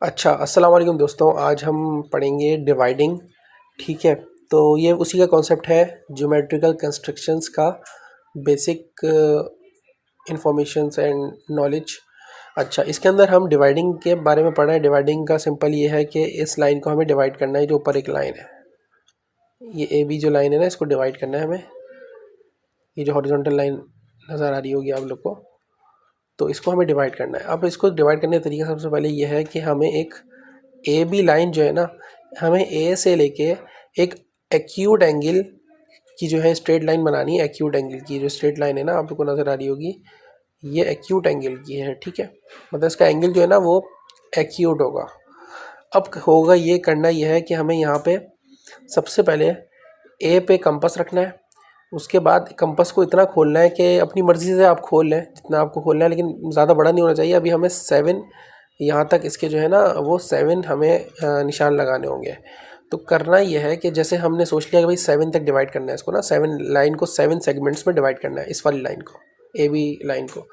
अच्छा, अस्सलाम वालेकुम दोस्तों। आज हम पढ़ेंगे डिवाइडिंग। ठीक है, तो ये उसी का कॉन्सेप्ट है, ज्योमेट्रिकल कंस्ट्रक्शंस का बेसिक इंफॉर्मेशंस एंड नॉलेज। अच्छा, इसके अंदर हम डिवाइडिंग के बारे में पढ़ रहे हैं। डिवाइडिंग का सिंपल ये है कि इस लाइन को हमें डिवाइड करना है, जो ऊपर एक लाइन है, ये ए बी जो लाइन है ना, इसको डिवाइड करना है हमें। ये जो हॉरिजॉन्टल लाइन नज़र आ रही होगी आप लोग को, तो इसको हमें डिवाइड करना है। अब इसको डिवाइड करने का तरीका सबसे पहले ये है कि हमें एक ए बी लाइन जो है ना, हमें ए से लेके एक एक्यूट एंगल की जो है स्ट्रेट लाइन बनानी है। एक्यूट एंगल की जो स्ट्रेट लाइन है ना, आपको नज़र आ रही होगी, ये एक्यूट एंगल की है। ठीक है, मतलब इसका एंगल जो है ना वो एक्यूट होगा। अब होगा ये, करना ये है कि हमें यहाँ पे सबसे पहले ए पे कंपास रखना है। उसके बाद कंपास को इतना खोलना है कि अपनी मर्ज़ी से आप खोल लें जितना आपको खोलना है, लेकिन ज़्यादा बड़ा नहीं होना चाहिए। अभी हमें 7 यहाँ तक इसके जो है ना वो 7 हमें निशान लगाने होंगे। तो करना यह है कि जैसे हमने सोच लिया कि भाई 7 तक डिवाइड करना है इसको ना, 7 लाइन को 7 सेगमेंट्स में डिवाइड करना है, इस वाली लाइन को, ए बी लाइन को।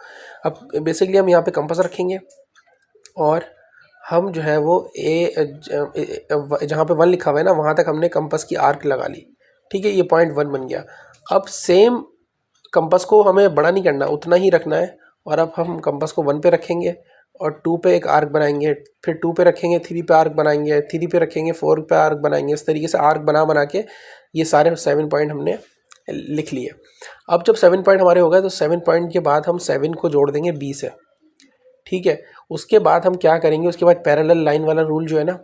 अब बेसिकली हम यहाँ पे कंपास रखेंगे और हम जो है वो जहाँ पे 1 लिखा हुआ है ना, वहाँ तक हमने कंपास की आर्क लगा ली। ठीक है, ये पॉइंट 1 बन गया। अब सेम कंपास को हमें बड़ा नहीं करना, उतना ही रखना है। और अब हम कंपास को 1 पे रखेंगे और 2 पे एक आर्क बनाएंगे, फिर 2 पे रखेंगे, 3 पे आर्क बनाएंगे, 3 पे रखेंगे, 4 पे आर्क बनाएंगे। इस तरीके से आर्क बना बना के ये सारे 7 पॉइंट हमने लिख लिए। अब जब 7 पॉइंट हमारे हो गए, तो 7 पॉइंट के बाद हम 7 को जोड़ देंगे बी से। ठीक है, उसके बाद हम क्या करेंगे, उसके बाद पैरेलल लाइन वाला रूल जो है ना,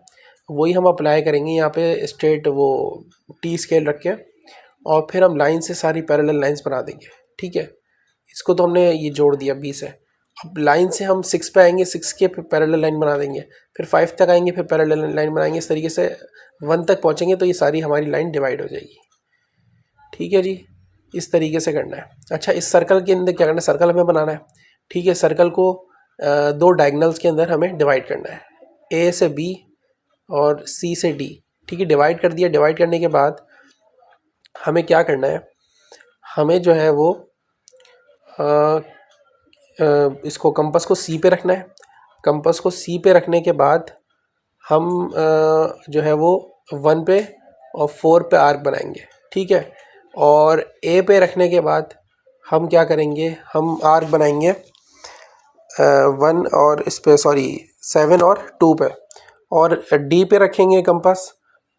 वही हम अप्लाई करेंगे यहाँ पे, स्ट्रेट वो टी स्केल रख के, और फिर हम लाइन से सारी पैरेलल लाइंस बना देंगे। ठीक है, इसको तो हमने ये जोड़ दिया 20 है। अब लाइन से हम 6 पे आएंगे, 6 के पैरेलल लाइन बना देंगे, फिर 5 तक आएंगे, फिर पैरेलल लाइन बनाएंगे। इस तरीके से 1 तक पहुँचेंगे तो ये सारी हमारी लाइन डिवाइड हो जाएगी। ठीक है जी, इस तरीके से करना है। अच्छा, इस सर्कल के अंदर क्या करना है, सर्कल हमें बनाना है। ठीक है, सर्कल को 2 डायगनल्स के अंदर हमें डिवाइड करना है, ए से बी और सी से डी। ठीक है, डिवाइड कर दिया। डिवाइड करने के बाद हमें क्या करना है, हमें जो है वो इसको कंपास को सी पे रखना है। कंपास को सी पे रखने के बाद हम जो है वो 1 पे और 4 पे आर्क बनाएंगे। ठीक है, और ए पे रखने के बाद हम क्या करेंगे, हम आर्क बनाएंगे 1 और इस पे, सॉरी 7 और 2 पे। और डी पे रखेंगे कंपास,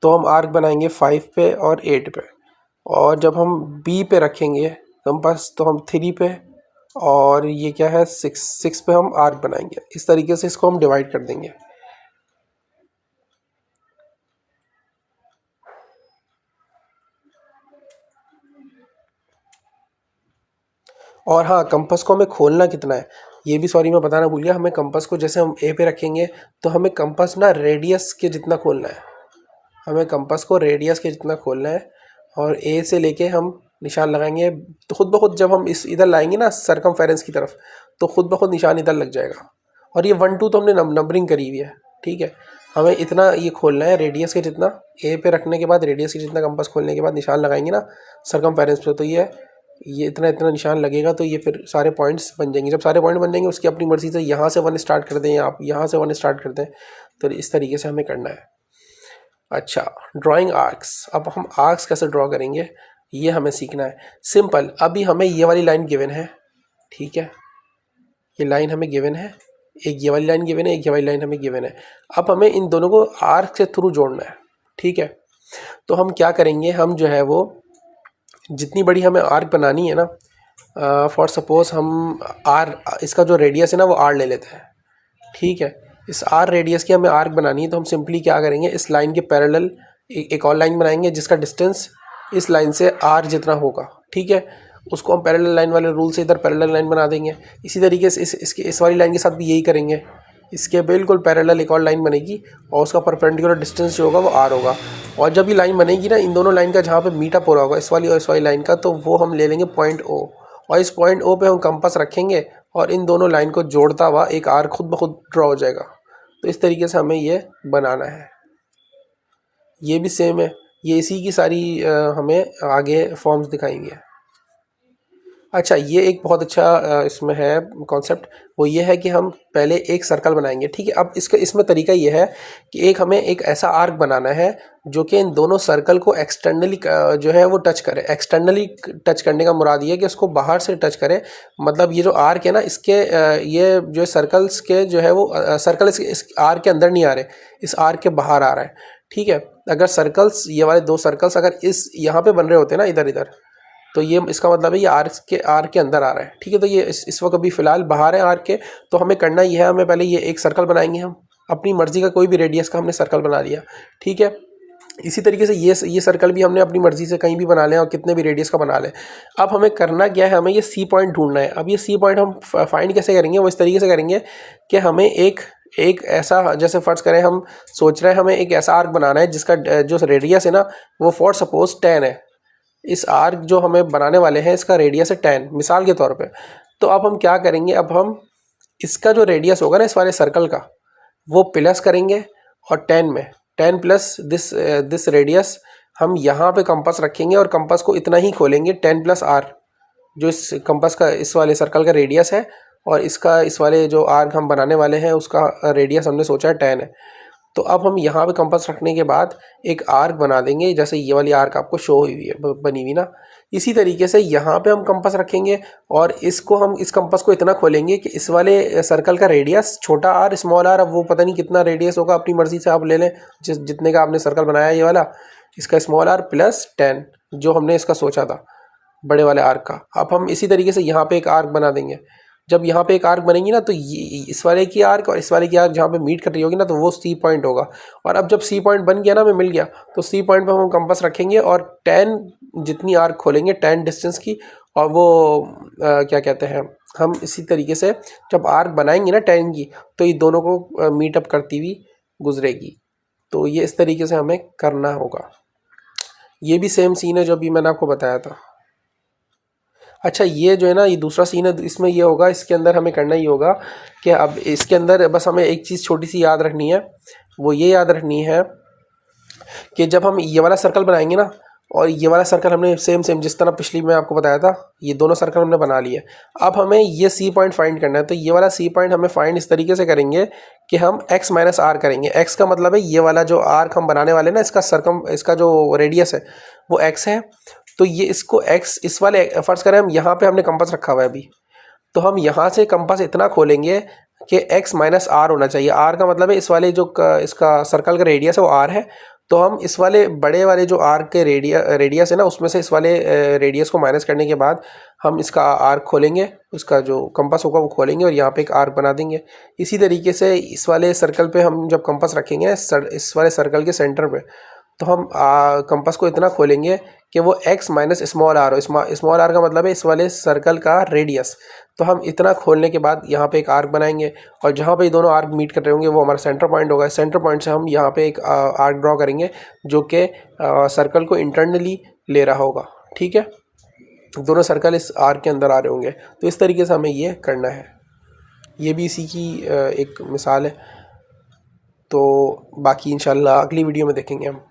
तो हम आर्क बनाएंगे 5 पे और 8 पे। और जब हम बी पे रखेंगे कंपास, तो हम 3 पे, और ये क्या है 6 पे हम आर्क बनाएंगे। इस तरीके से इसको हम डिवाइड कर देंगे। और हाँ, कंपास को हमें खोलना कितना है ये भी, सॉरी मैं बताना भूल गया। हमें कंपास को जैसे हम ए पे रखेंगे, तो हमें कंपास ना रेडियस के जितना खोलना है। हमें कंपास को रेडियस के जितना खोलना है, और ए से लेके हम निशान लगाएंगे। तो खुद ब खुद जब हम इस इधर लाएंगे ना सरकमफेरेंस की तरफ, तो खुद ब खुद निशान इधर लग जाएगा। और ये 1 2 तो हमने नंबरिंग करी हुई है। ठीक है, हमें इतना ये खोलना है रेडियस के जितना। ए पे रखने के बाद रेडियस के जितना कंपास खोलने के बाद निशान लगाएंगे ना सरकमफेरेंस पे, तो ये इतना इतना निशान लगेगा। तो ये फिर सारे पॉइंट्स बन जाएंगे। जब सारे पॉइंट बन जाएंगे, उसकी अपनी मर्ज़ी से यहाँ से 1 स्टार्ट कर दें या आप यहाँ से 1 स्टार्ट कर दें। तो इस तरीके से हमें करना है। अच्छा, ड्राइंग आर्क्स। अब हम आर्क्स कैसे ड्रॉ करेंगे ये हमें सीखना है। सिंपल, अभी हमें ये वाली लाइन गिवन है। ठीक है, ये लाइन हमें गिवन है, एक ये वाली लाइन गिवन है, एक ये वाली लाइन हमें गिवन है। अब हमें इन दोनों को आर्क के थ्रू जोड़ना है। ठीक है, तो हम क्या करेंगे, हम जो है वो जितनी बड़ी हमें आर्क बनानी है ना, फॉर सपोज हम आर, इसका जो रेडियस है ना वो आर ले लेते हैं। ठीक है, इस आर रेडियस की हमें आर्क बनानी है, तो हम सिंपली क्या करेंगे, इस लाइन के पैरेलल एक और लाइन बनाएंगे जिसका डिस्टेंस इस लाइन से आर जितना होगा। ठीक है, उसको हम पैरेलल लाइन वाले रूल से इधर पैरेलल लाइन बना देंगे। इसी तरीके से इस वाली लाइन के साथ भी यही करेंगे। इसके बिल्कुल पैरेलल एक और लाइन बनेगी, और उसका परपेंडिकुलर डिस्टेंस जो होगा वो आर होगा। और जब ये लाइन बनेगी ना, इन दोनों लाइन का जहाँ पे मीटअप हो रहा होगा, इस वाली और इस वाली लाइन का, तो वो हम ले लेंगे पॉइंट ओ। और इस पॉइंट ओ पे हम कंपास रखेंगे, और इन दोनों लाइन को जोड़ता हुआ एक आर्क खुद ब खुद ड्रॉ हो जाएगा। तो इस तरीके से हमें ये बनाना है। ये भी सेम है, ये इसी की सारी हमें आगे फॉर्म्स दिखाएंगे। अच्छा, ये एक बहुत अच्छा इसमें है कॉन्सेप्ट, वो ये है कि हम पहले एक सर्कल बनाएंगे, ठीक है। अब इसमें तरीका ये है कि एक हमें एक ऐसा आर्क बनाना है जो कि इन दोनों सर्कल को एक्सटर्नली जो है वो टच करे। एक्सटर्नली टच करने का मुराद ये है कि उसको बाहर से टच करे, मतलब ये जो आर्क है ना, इसके ये जो सर्कल्स के जो है वो सर्कल इस आर्क के अंदर नहीं आ रहे, इस आर्क के बाहर आ रहा है, ठीक है। अगर सर्कल्स, ये वाले दो सर्कल्स अगर इस यहाँ पे बन रहे होते ना इधर इधर, तो ये इसका मतलब है ये आर के अंदर आ रहा है, ठीक है। तो ये इस वक्त अभी फ़िलहाल बाहर है आर के। तो हमें करना ये है, हमें पहले ये एक सर्कल बनाएंगे, हम अपनी मर्ज़ी का कोई भी रेडियस का हमने सर्कल बना लिया, ठीक है। इसी तरीके से ये सर्कल भी हमने अपनी मर्ज़ी से कहीं भी बना लें और कितने भी रेडियस का बना लें। अब हमें करना क्या है, हमें ये सी पॉइंट ढूंढना है। अब ये सी पॉइंट हम फाइंड कैसे करेंगे, वो इस तरीके से करेंगे कि हमें एक एक ऐसा, जैसे फ़र्ज़ करें हम सोच रहे हैं हमें एक ऐसा आर्क बनाना है जिसका जो रेडियस है ना वो फॉर सपोज 10 है। इस आर्क जो हमें बनाने वाले हैं इसका रेडियस है 10 मिसाल के तौर पे। तो अब हम क्या करेंगे, अब हम इसका जो रेडियस होगा ना इस वाले सर्कल का, वो प्लस करेंगे और 10 में 10 प्लस दिस रेडियस हम यहाँ पे कंपास रखेंगे और कंपास को इतना ही खोलेंगे 10 प्लस आर, जो इस कंपास का इस वाले सर्कल का रेडियस है, और इसका इस वाले जो आर्क हम बनाने वाले हैं उसका रेडियस हमने सोचा है 10 है। तो अब हम यहाँ पे कंपास रखने के बाद एक आर्क बना देंगे, जैसे ये वाली आर्क आपको शो हुई है बनी हुई ना, इसी तरीके से यहाँ पे हम कंपास रखेंगे और इसको हम इस कंपास को इतना खोलेंगे कि इस वाले सर्कल का रेडियस छोटा आर स्मॉल आर, अब वो पता नहीं कितना रेडियस होगा, अपनी मर्ज़ी से आप ले लें जितने का आपने सर्कल बनाया ये वाला, इसका स्मॉल आर प्लस 10 जो हमने इसका सोचा था बड़े वाले आर्क का। अब हम इसी तरीके से यहाँ पे एक आर्क बना देंगे। जब यहाँ पे एक आर्क बनेगी ना तो ये इस वाले की आर्क और इस वाले की आर्क जहाँ पे मीट कर रही होगी ना, तो वो सी पॉइंट होगा। और अब जब सी पॉइंट बन गया ना, हमें मिल गया, तो सी पॉइंट पे हम कंपास रखेंगे और 10 जितनी आर्क खोलेंगे 10 डिस्टेंस की, और वो क्या कहते हैं, हम इसी तरीके से जब आर्क बनाएंगे ना 10 की, तो ये दोनों को मीटअप करती हुई गुजरेगी। तो ये इस तरीके से हमें करना होगा। ये भी सेम सीन है जो अभी मैंने आपको बताया था। अच्छा, ये जो है ना, ये दूसरा सीन है, इसमें ये होगा, इसके अंदर हमें करना ही होगा कि अब इसके अंदर बस हमें एक चीज़ छोटी सी याद रखनी है, वो ये याद रखनी है कि जब हम ये वाला सर्कल बनाएंगे ना, और ये वाला सर्कल हमने सेम सेम जिस तरह पिछली में आपको बताया था, ये दोनों सर्कल हमने बना लिए। अब हमें ये सी पॉइंट फाइंड करना है, तो ये वाला सी पॉइंट हमें फाइंड इस तरीके से करेंगे कि हम x माइनस आर करेंगे। x का मतलब है ये वाला जो आर्क हम बनाने वाले ना, इसका जो रेडियस है वो x है। तो ये इसको x इस वाले फर्ज करें हम यहाँ पे हमने कंपास रखा हुआ है अभी, तो हम यहाँ से कंपास इतना खोलेंगे कि x माइनस आर होना चाहिए। आर का मतलब है इस वाले जो इसका सर्कल का रेडियस है वो आर है। तो हम इस वाले बड़े वाले जो आर्क के रेडियस है ना, उसमें से इस वाले रेडियस को माइनस करने के बाद हम इसका आर्क खोलेंगे, उसका जो कंपास होगा वो खोलेंगे और यहाँ पे एक आर्क बना देंगे। इसी तरीके से इस वाले सर्कल पे हम जब कंपास रखेंगे इस वाले सर्कल के सेंटर पे, तो हम कंपास को इतना खोलेंगे कि वो x माइनस स्मॉल आर हो। स्मॉल आर का मतलब है इस वाले सर्कल का रेडियस। तो हम इतना खोलने के बाद यहाँ पे एक आर्क बनाएंगे, और जहाँ पे ये दोनों आर्क मीट कर रहे होंगे वो हमारा सेंटर पॉइंट होगा। सेंटर पॉइंट से हम यहाँ पे एक आर्क ड्रॉ करेंगे जो कि सर्कल को इंटरनली ले रहा होगा, ठीक है। दोनों सर्कल इस आर्क के अंदर आ रहे होंगे। तो इस तरीके से हमें ये करना है। ये भी इसी की एक मिसाल है। तो बाकी इंशाल्लाह अगली वीडियो में देखेंगे हम।